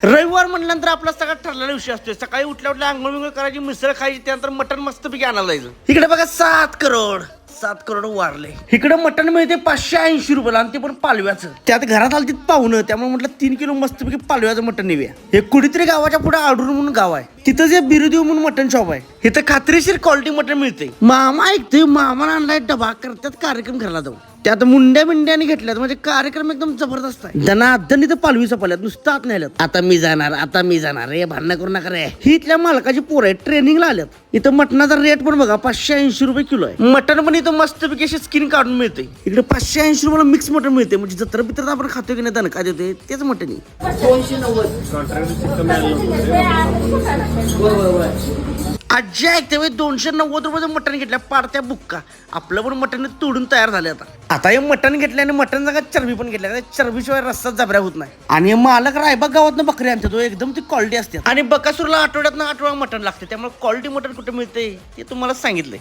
रविवार म्हटल्यानंतर आपला सगळा ठरलेला विषय असतो. सकाळी उठल्या उठल्या आंघोळ विंगोळ करायची, मिसळ खायची, त्यानंतर मटण मस्तपैकी आणायला जायचं. इकडे बघा 7 करोड वारले. इकडे मटण मिळते 580 रुपयाला आणि ते पण पालव्याचं. त्यात घरात आलं तिथं पाहुणं, त्यामुळे म्हटलं 3 किलो मस्तपैकी पालव्याचं मटण नेऊया. हे कुठेतरी गावाच्या पुढे आडूर म्हणून गाव आहे, तिथं जे बिरुदेव म्हणून मटण शॉप आहे. इथं खात्रीशीर क्वालिटी मटण मिळते. मामा ऐकतोय, मामाला आणलाय डबा, करतात कार्यक्रम करायला जाऊ. त्यात मुंड्या बिंड्याने घेतल्यात, म्हणजे कार्यक्रम एकदम जबरदस्त आहे. त्यांना अद्दन इथं पालवी चपाल्यात नुसतं आत नेल्यात. आता मी जाणार रे, भांडणं करू नका रे. ही इथल्या मालकाची पोरं आहे, ट्रेनिंगला आल्यात. इथं मटणाचा रेट पण बघा 580 रुपये किलो आहे. मटण पण इथं मस्तपैकी अशी स्किन काढून मिळते. इकडे 580 रुपयाला मिक्स मटण मिळते, म्हणजे जत्रा बित्रात आपण खातो की नाही दणका देते तेच मटण आहे. 290 आजी ऐकते 290 रुपयाचं मटण घेतल्या पाडत्या बुक्का. आपलं पण मटण तोडून तयार झाले. आता हे मटण घेतले आणि मटण जागा चरबी पण घेतल्या. चरबीशिवाय रस्ता जबऱ्या होत नाही. आणि मालक रायबाग गावात बकरी आणते, तो एकदम ती क्वालिटी असते. आणि बकासूरला आठवड्यात मटण लागते, त्यामुळे क्वालिटी मटण कुठे मिळते ते तुम्हाला सांगितलंय.